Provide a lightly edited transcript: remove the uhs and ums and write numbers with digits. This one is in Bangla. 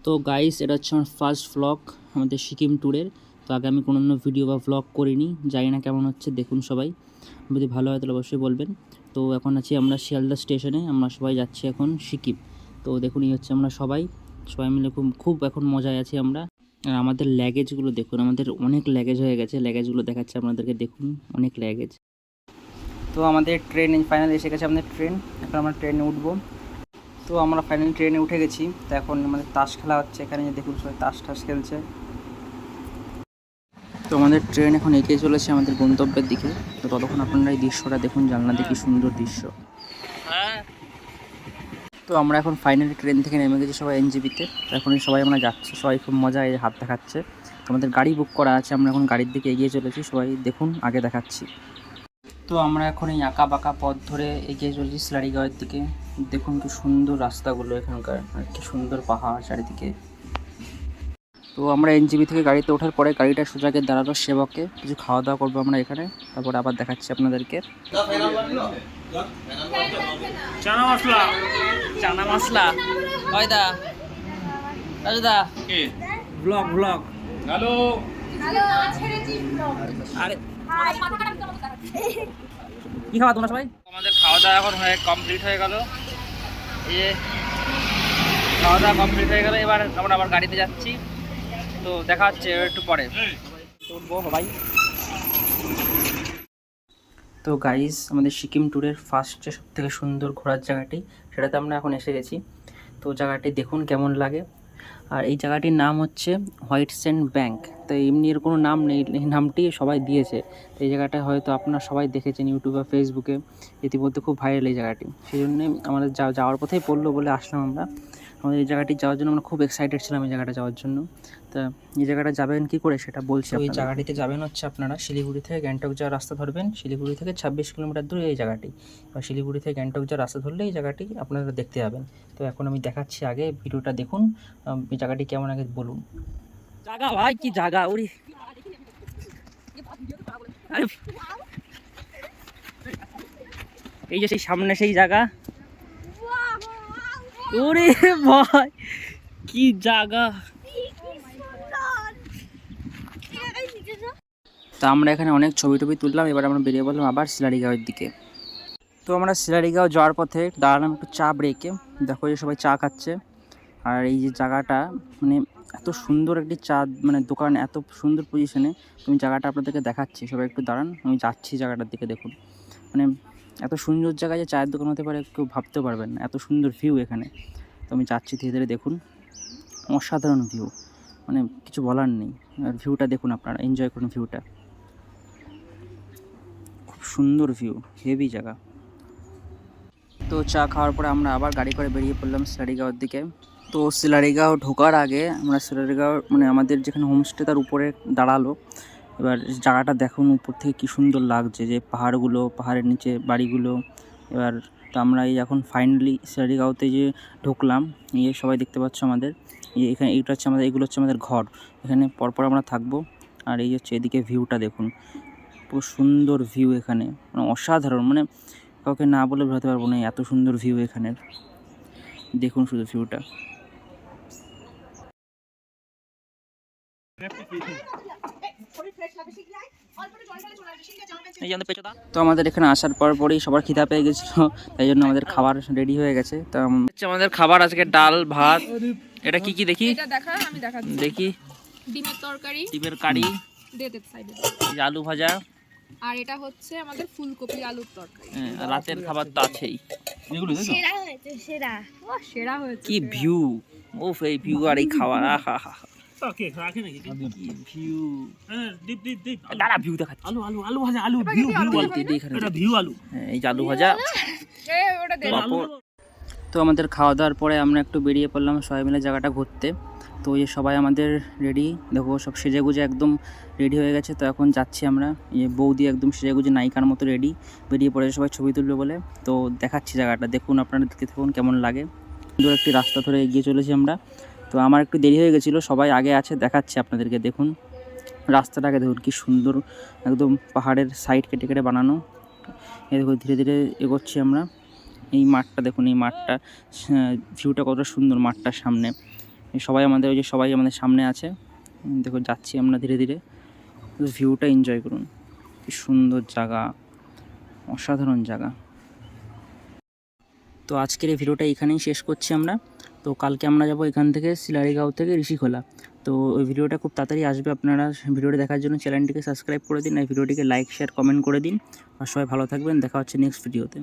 তো গাইস, এটা হচ্ছে আমার ফার্স্ট ভ্লগ আমাদের সিকিম ট্যুরের। তো আগে আমি কোনো ভিডিও বা ভ্লগ করিনি, জানি না কেমন হচ্ছে, দেখুন সবাই। যদি ভালো হয় তাহলে অবশ্যই বলবেন। তো এখন আছি আমরা শিয়ালদা স্টেশনে, আমরা সবাই যাচ্ছি এখন সিকিম। তো দেখুন, এই হচ্ছে আমরা সবাই সবাই মিলে খুব খুব এখন মজায় আছি আমরা। আর আমাদের ল্যাগেজগুলো দেখুন, আমাদের অনেক ল্যাগেজ হয়ে গেছে, ল্যাগেজগুলো দেখাচ্ছে আপনাদেরকে, দেখুন অনেক ল্যাগেজ। তো আমাদের ট্রেন ফাইনালি এসে গেছে, আমাদের ট্রেন। এখন আমরা ট্রেনে উঠবো। তো আমরা ফাইনালি ট্রেনে উঠে গেছি। তো এখন আমাদের তাস খেলা হচ্ছে এখানে, দেখুন সবাই তাস খেলছে। তো আমাদের ট্রেন এখন এগিয়ে চলেছে আমাদের গন্তব্যের দিকে। তো ততক্ষণ আপনারা এই দৃশ্যটা দেখুন, জানলা দিয়ে কি সুন্দর দৃশ্য। তো আমরা এখন ফাইনালি ট্রেন থেকে নেমে গেছি সবাই এনজেপিতে। তো এখন সবাই আমরা যাচ্ছি, সবাই খুব মজায় হাত দেখাচ্ছে। তো আমাদের গাড়ি বুক করা আছে, আমরা এখন গাড়ির দিকে এগিয়ে চলেছি, সবাই দেখুন আগে দেখাচ্ছি। তো আমরা এখন এই আঁকা বাঁকা পথ ধরে এগিয়ে চলেছি সিলারিগাঁওয়ের দিকে। দেখুন কি সুন্দর রাস্তাগুলো এখানকার, আর কি সুন্দর পাহাড় চারিদিকে। তো আমরা এনজিবি থেকে গাড়িতে ওঠার পরে গাড়িটা সোজাকে দাঁড়ালো সেবকে, কিছু খাওয়া দাওয়া করবো আমরা এখানে, তারপরে আবার দেখাচ্ছি আপনাদেরকে। চানা মশলা, চানা মশলা। ওই দা, রাজুদা, ব্লগ ব্লগ। হ্যালো হ্যালো, আরে কি খাওয়া তোমরা সবাই? আমাদের খাওয়া দাওয়া এখন কমপ্লিট হয়ে গেল। এই যে খাওয়া দাওয়া কমপ্লিট হয়ে গেল, এবার আমরা আবার গাড়িতে যাচ্ছি। তো দেখা হচ্ছে একটু পরে, উঠবো সবাই। তো গাইজ, আমাদের সিকিম ট্যুরের ফার্স্টে সব থেকে সুন্দর ঘোরার জায়গাটি, সেটাতে আমরা এখন এসে গেছি। তো জায়গাটি দেখুন কেমন লাগে। আর এই জায়গাটির নাম হচ্ছে হোয়াইট স্যান্ড ব্যাঙ্ক। তো এমনি এর কোনো নাম নেই, এই নামটি সবাই দিয়েছে। তো এই জায়গাটা হয়তো আপনারা সবাই দেখেছেন ইউটিউব বা ফেসবুকে, ইতিমধ্যে খুব ভাইরাল এই জায়গাটি। সেই জন্যে আমাদের যাওয়ার পথেই পড়লো বলে আসলাম আমরা। আমাদের এই জায়গাটি যাওয়ার জন্য আমরা খুব এক্সাইটেড ছিলাম এই জায়গাটা যাওয়ার জন্য। তা এই জায়গাটা যাবেন কী করে সেটা বলছি। ওই জায়গাটিতে যাবেন হচ্ছে আপনারা শিলিগুড়ি থেকে গ্যাংটক যাওয়ার রাস্তা ধরবেন। শিলিগুড়ি থেকে 26 কিলোমিটার দূরে এই জায়গাটি। বা শিলিগুড়ি থেকে গ্যাংটক যাওয়ার রাস্তা ধরলে এই জায়গাটি আপনারা দেখতে যাবেন। তো এখন আমি দেখাচ্ছি, আগে ভিডিওটা দেখুন, এই জায়গাটি কেমন আগে বলুন। জায়গা ভাই, কি জায়গা! ওরে এই যে সেই সামনে সেই জায়গা, ওরে ভাই কি জায়গা! তা আমরা এখানে অনেক ছবি টবি তুললাম, এবার আমরা বেরিয়ে পড়লাম আবার সিলারিগাঁওয়ের দিকে। তো আমরা সিলারিগাঁও যাওয়ার পথে দাঁড়ালাম একটু চা ব্রেকে। দেখো যে সবাই চা খাচ্ছে। আর এই যে জায়গাটা, মানে এত সুন্দর একটি চা মানে দোকান, এত সুন্দর পজিশনে। আমি জায়গাটা আপনাদেরকে দেখাচ্ছি, সবাই একটু দাঁড়ান, আমি যাচ্ছি জায়গাটার দিকে। দেখুন মানে এত সুন্দর জায়গায় যে চায়ের দোকান হতে পারে কেউ ভাবতেও পারবেন না, এত সুন্দর ভিউ এখানে। তো আমি যাচ্ছি ধীরে ধীরে, দেখুন অসাধারণ ভিউ, মানে কিছু বলার নেই। আর ভিউটা দেখুন, আপনারা এনজয় করুন ভিউটা, খুব সুন্দর ভিউ, হেভি জায়গা। তো চা খাওয়ার পরে আমরা আবার গাড়ি করে বেরিয়ে পড়লাম সিলারিগাঁওয়ের দিকে। তো সিলারিগাঁও ঢোকার আগে আমরা সিলারিগাঁও মানে আমাদের যেখানে হোমস্টে তার উপরে দাঁড়ালো। এবার জায়গাটা দেখুন উপর থেকে কী সুন্দর লাগছে, যে পাহাড়গুলো, পাহাড়ের নিচে বাড়িগুলো। এবার তো আমরা এই এখন ফাইনালি সিলারিগাঁওতে যে ঢুকলাম, এই সবাই দেখতে পাচ্ছ আমাদের এখানে, এইটা হচ্ছে আমাদের, এগুলো হচ্ছে আমাদের ঘর, এখানে পরপর আমরা থাকবো। আর এই হচ্ছে এদিকে ভিউটা দেখুন, পুরো সুন্দর ভিউ এখানে, মানে অসাধারণ, মানে কাউকে না বলে বোঝাতে পারবো না, এত সুন্দর ভিউ এখানের। দেখুন শুধু ভিউটা। তো আমাদের এখানে আসার পরই সবার খিদা পেয়ে গেছিল, তাই জন্য আমাদের খাবার রেডি হয়ে গেছে। তো আমাদের খাবার আজকে ডাল ভাত। এটা কি কি দেখি, দেখি ডিমের তরকারি, ডিমের কারি, আলু ভাজা, আর এটা হচ্ছে আমাদের ফুলকপি আলুর তরকারি। রাতের খাবার তো আছেই। সেরা হয়েছে, সেরা। ও সেরা হয়েছে, কি ভিউ! ওফ, এই ভিউ আর এই খাবার, আহা হা হা, কি ভিউ! দাঁড়া, ভিউ দেখাচ্ছি। আলু ভাজা, আলু ভিউ ভিউ আলু, এই যে আলু ভাজা, পাঁপড়। তো আমাদের খাওয়া দাওয়ার পরে আমরা একটু বেরিয়ে পড়লাম সবাই মিলে জায়গাটা ঘুরতে। তো এই সবাই আমাদের রেডি, দেখো সব সেজে গুজে একদম রেডি হয়ে গেছে। তো এখন যাচ্ছি আমরা, এই বৌদি একদম সেজে গুজে নায়িকার মতো রেডি, বেরিয়ে পড়েছে সবাই ছবি তুলবে বলে। তো দেখাচ্ছি জায়গাটা, দেখুন আপনারা দেখতে থাকুন কেমন লাগে। সুন্দর একটি রাস্তা ধরে এগিয়ে চলেছি আমরা। তো আমার একটু দেরি হয়ে গেছিলো, সবাই আগে আছে, দেখাচ্ছি আপনাদেরকে। দেখুন রাস্তাটাকে, দেখুন কি সুন্দর, একদম পাহাড়ের সাইড কেটে কেটে বানানো। এই দেখুন ধীরে ধীরে এগোচ্ছি আমরা। এই মাঠটা দেখুন, এই মাঠটা ভিউটা কতটা সুন্দর মাঠটার সামনে, সবাই আমাদের ওই যে সবাই আমাদের সামনে আছে। দেখো যাচ্ছি আমরা ধীরে ধীরে। ভিউটা এনজয় করুন, কি সুন্দর জায়গা, অসাধারণ জায়গা। তো আজকের এই ভিডিওটা এখানেই শেষ করছি আমরা। তো কালকে আমরা যাব এখান থেকে শিলারিগাঁও থেকে ঋষিখোলা। তো ওই ভিডিওটা খুব তাড়াতাড়ি আসবে। আপনারা ভিডিওটা দেখার জন্য চ্যানেলটিকে সাবস্ক্রাইব করে দিন, আর ভিডিওটিকে লাইক শেয়ার কমেন্ট করে দিন। আর সবাই ভালো থাকবেন, দেখা হচ্ছে নেক্সট ভিডিওতে।